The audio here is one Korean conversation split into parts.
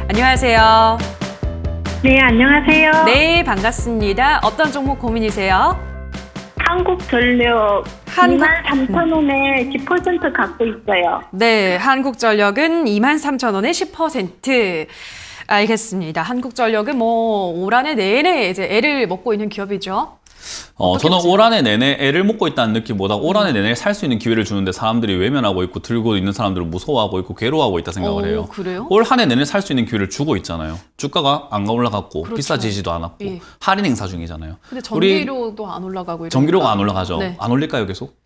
안녕하세요. 네, 안녕하세요. 네, 반갑습니다. 어떤 종목 고민이세요? 한국전력 23,000원에 10% 갖고 있어요. 네, 한국전력은 23,000원에 10%. 알겠습니다. 한국전력은 뭐 올 한해 내내 이제 애를 먹고 있는 기업이죠. 저는 올 한해 내내 애를 먹고 있다는 느낌보다 올 한해 내내 살 수 있는 기회를 주는데 사람들이 외면하고 있고 들고 있는 사람들을 무서워하고 있고 괴로워하고 있다 생각을 해요. 그래요? 올 한해 내내 살 수 있는 기회를 주고 있잖아요. 주가가 안 올라갔고 그렇죠. 비싸지지도 않았고 예. 할인 행사 중이잖아요. 근데 전기료도 안 올라가고 이러니까. 전기료가 안 올라가죠. 네. 안 올릴까요 계속?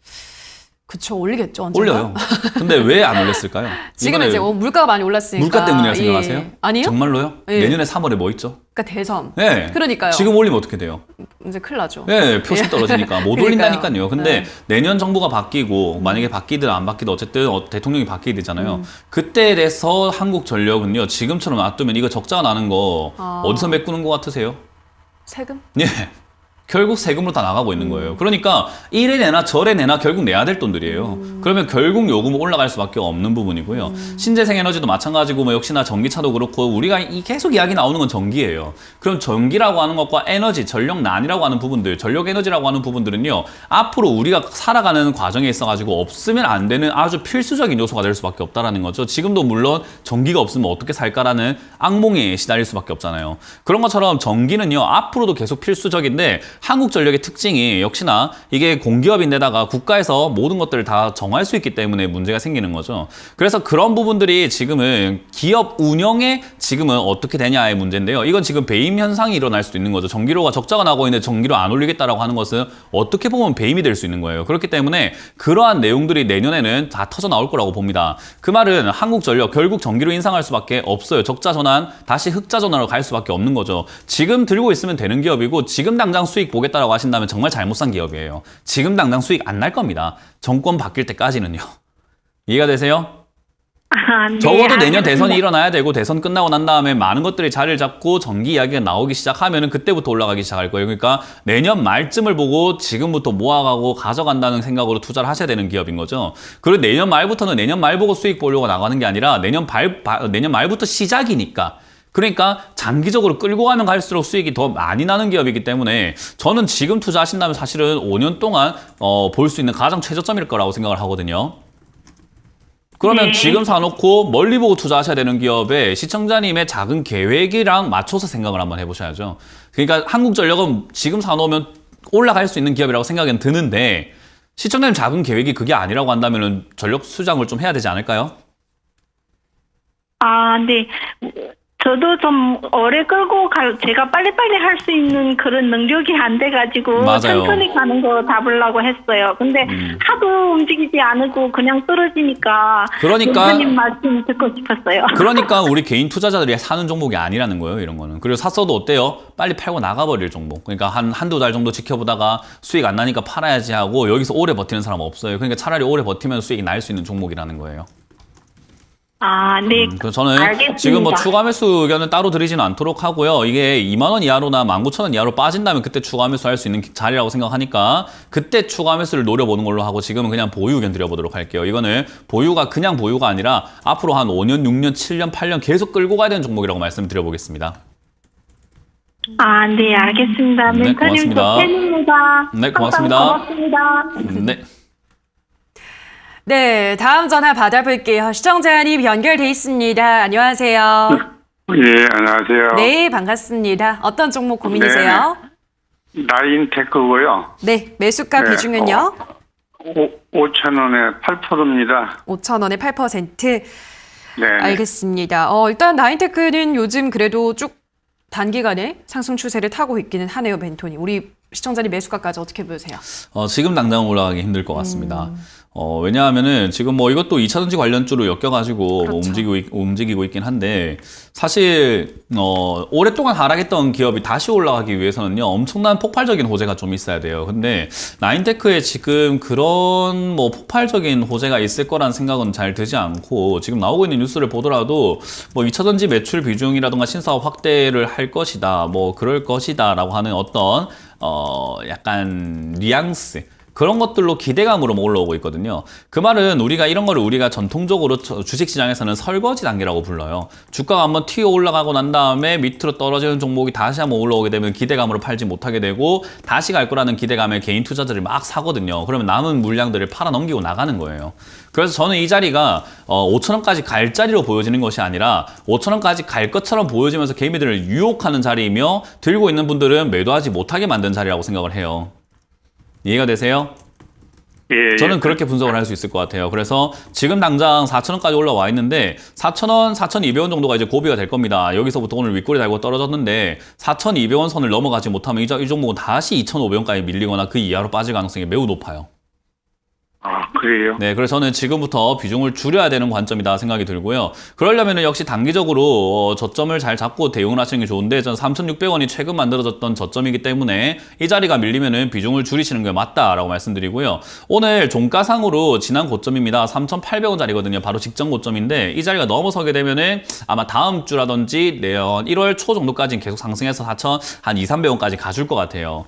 그쵸, 올리겠죠. 언젠가. 올려요. 근데 왜 안 올렸을까요? 지금 이제 물가가 많이 올랐으니까. 물가 때문이라 생각하세요? 예. 아니요? 정말로요? 예. 내년에 3월에 뭐 있죠? 그러니까 대선. 네. 그러니까요. 지금 올리면 어떻게 돼요? 이제 큰일 나죠. 네, 표시 떨어지니까 못 올린다니까요. 근데 네. 내년 정부가 바뀌고 만약에 바뀌든 안 바뀌든 어쨌든 대통령이 바뀌게 되잖아요. 그때에 대해서 한국전력은요. 지금처럼 놔두면 이거 적자가 나는 거 어디서 메꾸는 것 같으세요? 세금? 예. 결국 세금으로 다 나가고 있는 거예요. 그러니까 이래 내나 저래 내나 결국 내야 될 돈들이에요. 그러면 결국 요금은 올라갈 수밖에 없는 부분이고요. 신재생에너지도 마찬가지고 뭐 역시나 전기차도 그렇고 우리가 계속 이야기 나오는 건 전기예요. 그럼 전기라고 하는 것과 에너지, 전력난이라고 하는 부분들, 전력에너지라고 하는 부분들은요. 앞으로 우리가 살아가는 과정에 있어가지고 없으면 안 되는 아주 필수적인 요소가 될 수밖에 없다라는 거죠. 지금도 물론 전기가 없으면 어떻게 살까라는 악몽에 시달릴 수밖에 없잖아요. 그런 것처럼 전기는요. 앞으로도 계속 필수적인데 한국전력의 특징이 역시나 이게 공기업인데다가 국가에서 모든 것들을 다 정할 수 있기 때문에 문제가 생기는 거죠. 그래서 그런 부분들이 지금은 기업 운영에 지금은 어떻게 되냐의 문제인데요. 이건 지금 배임 현상이 일어날 수도 있는 거죠. 전기료가 적자가 나고 있는데 전기료 안 올리겠다라고 하는 것은 어떻게 보면 배임이 될 수 있는 거예요. 그렇기 때문에 그러한 내용들이 내년에는 다 터져 나올 거라고 봅니다. 그 말은 한국전력 결국 전기료 인상할 수밖에 없어요. 적자 전환 다시 흑자 전환으로 갈 수밖에 없는 거죠. 지금 들고 있으면 되는 기업이고 지금 당장 수익 보겠다라고 하신다면 정말 잘못 산 기업이에요. 지금 당장 수익 안 날 겁니다. 정권 바뀔 때까지는요. 이해가 되세요? 네, 적어도 내년 알겠습니다. 대선이 일어나야 되고 대선 끝나고 난 다음에 많은 것들이 자리를 잡고 전기 이야기가 나오기 시작하면은 그때부터 올라가기 시작할 거예요. 그러니까 내년 말쯤을 보고 지금부터 모아가고 가져간다는 생각으로 투자를 하셔야 되는 기업인 거죠. 그리고 내년 말부터는 내년 말 보고 수익 보려고 나가는 게 아니라 내년 말부터 시작이니까. 그러니까 장기적으로 끌고 가면 갈수록 수익이 더 많이 나는 기업이기 때문에 저는 지금 투자하신다면 사실은 5년 동안 볼 수 있는 가장 최저점일 거라고 생각을 하거든요. 그러면 네. 지금 사놓고 멀리 보고 투자하셔야 되는 기업에 시청자님의 작은 계획이랑 맞춰서 생각을 한번 해보셔야죠. 그러니까 한국전력은 지금 사놓으면 올라갈 수 있는 기업이라고 생각은 드는데 시청자님 작은 계획이 그게 아니라고 한다면 전력 수장을 좀 해야 되지 않을까요? 네. 저도 좀 오래 끌고 제가 빨리빨리 할 수 있는 그런 능력이 안 돼가지고 맞아요. 천천히 가는 거 잡으려고 했어요. 근데 하도 움직이지 않고 그냥 떨어지니까 그러니까 원장님 말씀 듣고 싶었어요. 그러니까 우리 개인 투자자들이 사는 종목이 아니라는 거예요, 이런 거는. 그리고 샀어도 어때요? 빨리 팔고 나가버릴 종목. 그러니까 한두 달 정도 지켜보다가 수익 안 나니까 팔아야지 하고 여기서 오래 버티는 사람 없어요. 그러니까 차라리 오래 버티면 수익이 날 수 있는 종목이라는 거예요. 네. 그래서 저는 알겠습니다. 지금 뭐 추가 매수 의견은 따로 드리지는 않도록 하고요. 이게 2만 원 이하로나 19,000원 이하로 빠진다면 그때 추가 매수 할 수 있는 자리라고 생각하니까 그때 추가 매수를 노려보는 걸로 하고 지금은 그냥 보유 의견 드려보도록 할게요. 이거는 보유가 그냥 보유가 아니라 앞으로 한 5년, 6년, 7년, 8년 계속 끌고 가야 되는 종목이라고 말씀드려보겠습니다. 네, 알겠습니다. 네, 멘토님 고맙습니다. 저 팬입니다. 네, 고맙습니다. 항상 고맙습니다. 네. 네, 다음 전화 받아볼게요. 시청자님 연결돼 있습니다. 안녕하세요. 예, 안녕하세요. 네, 반갑습니다. 어떤 종목 고민이세요? 나인테크고요. 네, 매수가 네, 비중은요? 5,000원에 8%입니다. 5,000원에 8%. 네. 알겠습니다. 일단 나인테크는 요즘 그래도 쭉 단기간에 상승 추세를 타고 있기는 하네요, 벤토니. 우리 시청자님 매수가까지 어떻게 보세요? 지금 당장 올라가기 힘들 것 같습니다. 왜냐하면은 지금 뭐 이것도 2차전지 관련주로 엮여가지고 그렇죠. 뭐 움직이고 있긴 한데 사실 오랫동안 하락했던 기업이 다시 올라가기 위해서는요 엄청난 폭발적인 호재가 좀 있어야 돼요. 근데 나인테크에 지금 그런 뭐 폭발적인 호재가 있을 거란 생각은 잘 들지 않고 지금 나오고 있는 뉴스를 보더라도 뭐 2차전지 매출 비중이라든가 신사업 확대를 할 것이다, 뭐 그럴 것이다라고 하는 어떤 약간 뉘앙스. 그런 것들로 기대감으로 올라오고 있거든요. 그 말은 우리가 전통적으로 주식시장에서는 설거지 단계라고 불러요. 주가가 한번 튀어 올라가고 난 다음에 밑으로 떨어지는 종목이 다시 한번 올라오게 되면 기대감으로 팔지 못하게 되고 다시 갈 거라는 기대감에 개인 투자자들이 막 사거든요. 그러면 남은 물량들을 팔아 넘기고 나가는 거예요. 그래서 저는 이 자리가 5,000원까지 갈 자리로 보여지는 것이 아니라 5,000원까지 갈 것처럼 보여지면서 개미들을 유혹하는 자리이며 들고 있는 분들은 매도하지 못하게 만든 자리라고 생각을 해요. 이해가 되세요? 예, 저는 그렇게 분석을 할 수 있을 것 같아요. 그래서 지금 당장 4,000원까지 올라와 있는데 4,000원, 4,200원 정도가 이제 고비가 될 겁니다. 여기서부터 오늘 윗골이 달고 떨어졌는데 4,200원 선을 넘어가지 못하면 이 종목은 다시 2,500원까지 밀리거나 그 이하로 빠질 가능성이 매우 높아요. 아, 그래요? 네, 그래서 저는 지금부터 비중을 줄여야 되는 관점이다 생각이 들고요. 그러려면 역시 단기적으로 저점을 잘 잡고 대응을 하시는 게 좋은데 전 3,600원이 최근 만들어졌던 저점이기 때문에 이 자리가 밀리면은 비중을 줄이시는 게 맞다라고 말씀드리고요. 오늘 종가상으로 지난 고점입니다. 3,800원짜리거든요. 바로 직전 고점인데 이 자리가 넘어서게 되면은 아마 다음 주라든지 내년 1월 초 정도까지는 계속 상승해서 4,000, 한 2,300원까지 가줄 것 같아요.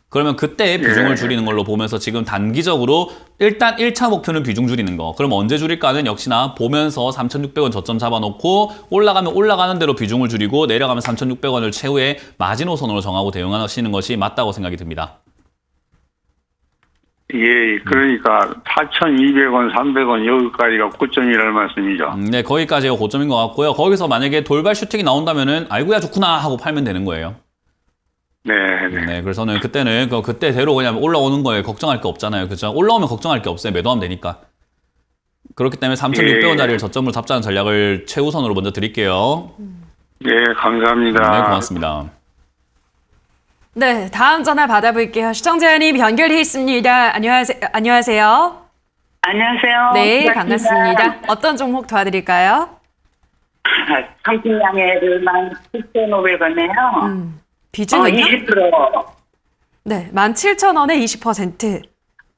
그러면 그때 비중을 줄이는 걸로 보면서 지금 단기적으로 일단 1차 목표는 비중 줄이는 거. 그럼 언제 줄일까는 역시나 보면서 3,600원 저점 잡아놓고 올라가면 올라가는 대로 비중을 줄이고 내려가면 3,600원을 최후의 마지노선으로 정하고 대응하시는 것이 맞다고 생각이 듭니다. 예, 그러니까 4,200원, 300원 여기까지가 고점이라는 말씀이죠. 네, 거기까지가 고점인 것 같고요. 거기서 만약에 돌발 슈팅이 나온다면은 아이고야 좋구나 하고 팔면 되는 거예요. 네, 네. 네, 그래서는 그때는 그때대로 그냥 올라오는 거에 걱정할 게 없잖아요. 그죠? 올라오면 걱정할 게 없어요. 매도하면 되니까. 그렇기 때문에 3,600원짜리를 저점으로 잡자는 전략을 최우선으로 먼저 드릴게요. 예, 감사합니다. 네, 고맙습니다. 네, 다음 전화 받아볼게요. 시청자님 연결돼 있습니다. 안녕하세요. 안녕하세요. 네, 반갑습니다. 어떤 종목 도와드릴까요? 삼성양해를 17,500원이에요. 비중은요? 20%. 네, 17,000원에 20%.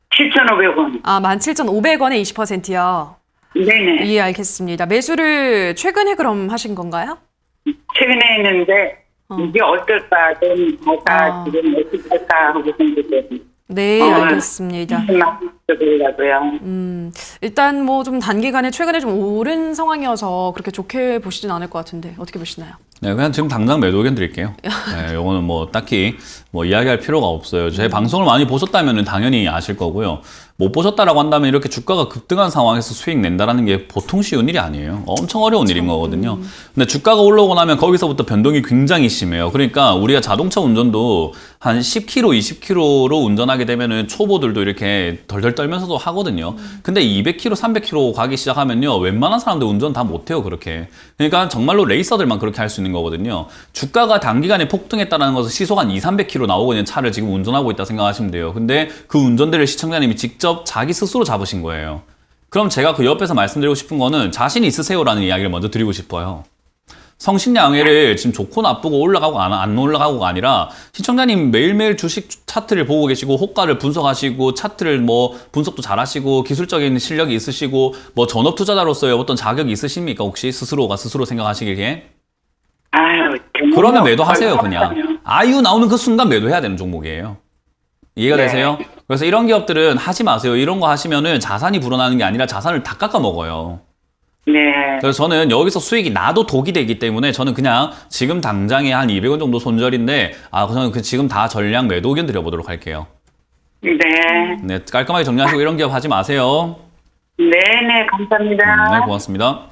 7,500원. 아, 17,500원에 20%요. 네네. 예, 알겠습니다. 매수를 최근에 그럼 하신 건가요? 최근에 했는데, 이게 어떨까, 좀, 아. 지금 어떻게 할까 하고 생각해요. 네, 알겠습니다. 그러고요. 일단 뭐 좀 단기간에 최근에 좀 오른 상황이어서 그렇게 좋게 보시진 않을 것 같은데 어떻게 보시나요? 네, 그냥 지금 당장 매도 의견 드릴게요. 네, 요거는 뭐 딱히 뭐 이야기할 필요가 없어요. 제 방송을 많이 보셨다면 당연히 아실 거고요. 못 보셨다라고 한다면 이렇게 주가가 급등한 상황에서 수익 낸다라는 게 보통 쉬운 일이 아니에요. 엄청 어려운 일인 거거든요. 근데 주가가 올라오고 나면 거기서부터 변동이 굉장히 심해요. 그러니까 우리가 자동차 운전도 한 10km, 20km로 운전하게 되면은 초보들도 이렇게 덜덜 떨면서도 하거든요. 근데 200km, 300km 가기 시작하면요. 웬만한 사람들 운전 다 못해요, 그렇게. 그러니까 정말로 레이서들만 그렇게 할 수 있는 거거든요. 주가가 단기간에 폭등했다는 것은 시속 한 2, 300km 나오고 있는 차를 지금 운전하고 있다 생각하시면 돼요. 근데 그 운전대를 시청자님이 직접 자기 스스로 잡으신 거예요. 그럼 제가 그 옆에서 말씀드리고 싶은 거는 자신 있으세요라는 이야기를 먼저 드리고 싶어요. 성신양해를 지금 좋고 나쁘고 올라가고 안 올라가고가 아니라 시청자님 매일매일 주식 차트를 보고 계시고 호가를 분석하시고 차트를 뭐 분석도 잘하시고 기술적인 실력이 있으시고 뭐 전업 투자자로서의 어떤 자격이 있으십니까? 혹시 스스로 생각하시기에? 아유, 그러면 매도하세요, 그냥. 아유 나오는 그 순간 매도해야 되는 종목이에요. 이해가 되세요? 그래서 이런 기업들은 하지 마세요. 이런 거 하시면은 자산이 불어나는 게 아니라 자산을 다 깎아 먹어요. 네. 그래서 저는 여기서 수익이 나도 독이 되기 때문에 저는 그냥 지금 당장에 한 200원 정도 손절인데 저는 지금 다 전량 매도 의견 드려보도록 할게요. 네. 네, 깔끔하게 정리하시고 이런 기업 하지 마세요. 네네, 감사합니다. 네, 고맙습니다.